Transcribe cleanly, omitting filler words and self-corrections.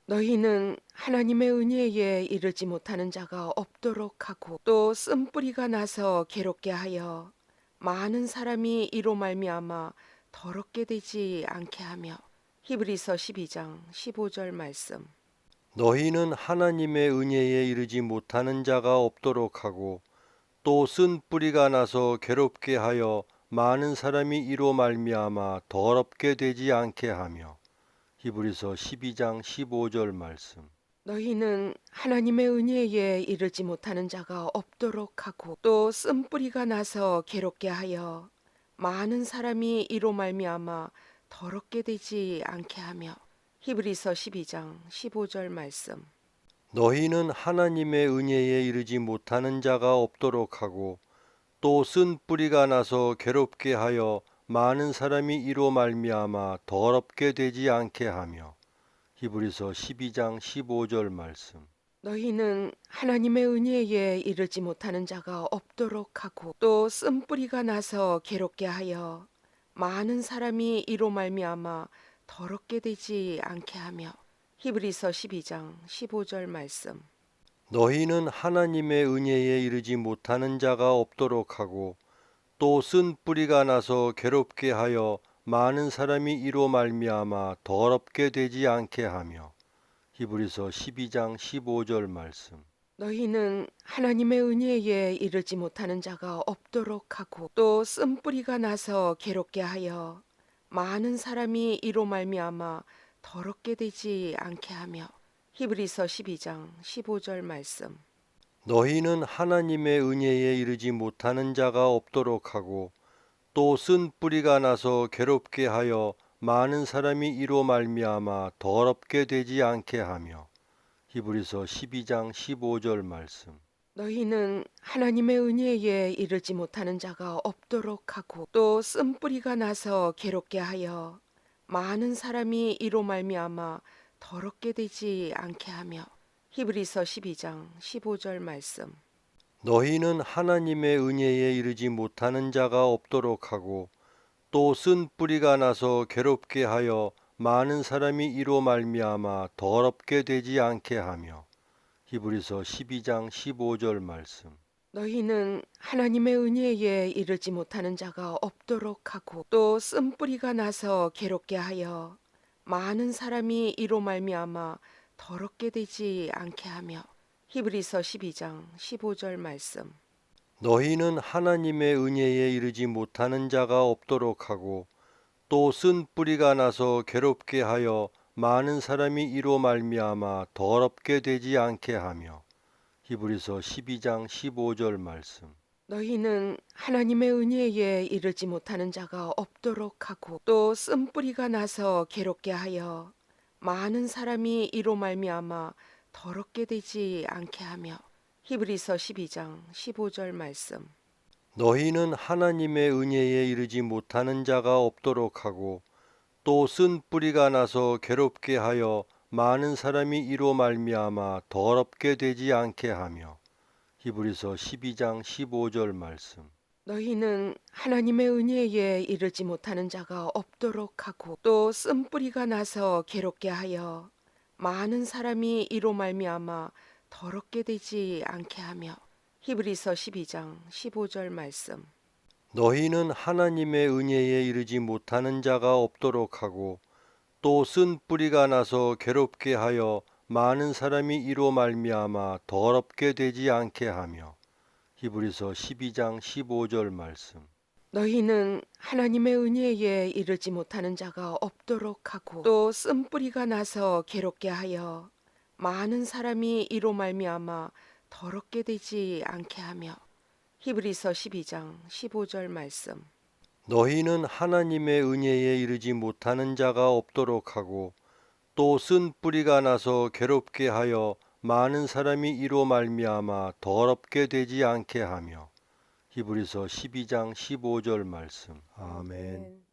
너희는 하나님의 은혜에 이르지 못하는 자가 없도록 하고 또 쓴뿌리가 나서 괴롭게 하여 많은 사람이 이로 말미암아 더럽게 되지 않게 하며. 히브리서 12장 15절 말씀. 너희는 하나님의 은혜에 이르지 못하는 자가 없도록 하고 또 쓴 뿌리가 나서 괴롭게 하여 많은 사람이 이로 말미암아 더럽게 되지 않게 하며. 히브리서 12장 15절 말씀. 너희는 하나님의 은혜에 이르지 못하는 자가 없도록 하고 또 쓴뿌리가 나서 괴롭게 하여 많은 사람이 이로 말미암아 더럽게 되지 않게 하며. 히브리서 12장 15절 말씀. 너희는 하나님의 은혜에 이르지 못하는 자가 없도록 하고 또 쓴 뿌리가 나서 괴롭게 하여 많은 사람이 이로 말미암아 더럽게 되지 않게 하며. 히브리서 12장 15절 말씀. 너희는 하나님의 은혜에 이르지 못하는 자가 없도록 하고 또 쓴뿌리가 나서 괴롭게 하여 많은 사람이 이로 말미암아 더럽게 되지 않게 하며. 히브리서 12장 15절 말씀. 너희는 하나님의 은혜에 이르지 못하는 자가 없도록 하고 또 쓴 뿌리가 나서 괴롭게 하여 많은 사람이 이로 말미암아 더럽게 되지 않게 하며. 히브리서 12장 15절 말씀. 너희는 하나님의 은혜에 이르지 못하는 자가 없도록 하고 또 쓴뿌리가 나서 괴롭게 하여 많은 사람이 이로 말미암아 더럽게 되지 않게 하며. 히브리서 12장 15절 말씀. 너희는 하나님의 은혜에 이르지 못하는 자가 없도록 하고 또 쓴 뿌리가 나서 괴롭게 하여 많은 사람이 이로 말미암아 더럽게 되지 않게 하며. 히브리서 12장 15절 말씀. 너희는 하나님의 은혜에 이르지 못하는 자가 없도록 하고 또 쓴뿌리가 나서 괴롭게 하여 많은 사람이 이로 말미암아 더럽게 되지 않게 하며. 히브리서 12장 15절 말씀. 너희는 하나님의 은혜에 이르지 못하는 자가 없도록 하고 또 쓴 뿌리가 나서 괴롭게 하여 많은 사람이 이로 말미암아 더럽게 되지 않게 하며. 히브리서 12장 15절 말씀. 너희는 하나님의 은혜에 이르지 못하는 자가 없도록 하고 또 쓴뿌리가 나서 괴롭게 하여 많은 사람이 이로 말미암아 더럽게 되지 않게 하며. 히브리서 12장 15절 말씀. 너희는 하나님의 은혜에 이르지 못하는 자가 없도록 하고 또 쓴 뿌리가 나서 괴롭게 하여 많은 사람이 이로 말미암아 더럽게 되지 않게 하며. 히브리서 12장 15절 말씀. 너희는 하나님의 은혜에 이르지 못하는 자가 없도록 하고 또 쓴뿌리가 나서 괴롭게 하여 많은 사람이 이로 말미암아 더럽게 되지 않게 하며. 히브리서 12장 15절 말씀. 너희는 하나님의 은혜에 이르지 못하는 자가 없도록 하고 또 쓴 뿌리가 나서 괴롭게 하여 많은 사람이 이로 말미암아 더럽게 되지 않게 하며. 히브리서 12장 15절 말씀. 너희는 하나님의 은혜에 이르지 못하는 자가 없도록 하고 또 쓴뿌리가 나서 괴롭게 하여 많은 사람이 이로 말미암아 더럽게 되지 않게 하며. 히브리서 12장 15절 말씀. 너희는 하나님의 은혜에 이르지 못하는 자가 없도록 하고 또 쓴 뿌리가 나서 괴롭게 하여 많은 사람이 이로 말미암아 더럽게 되지 않게 하며. 히브리서 12장 15절 말씀. 너희는 하나님의 은혜에 이르지 못하는 자가 없도록 하고 또 쓴뿌리가 나서 괴롭게 하여 많은 사람이 이로 말미암아 더럽게 되지 않게 하며. 히브리서 12장 15절 말씀. 너희는 하나님의 은혜에 이르지 못하는 자가 없도록 하고 또 쓴 뿌리가 나서 괴롭게 하여 많은 사람이 이로 말미암아 더럽게 되지 않게 하며. 히브리서 12장 15절 말씀. 아멘.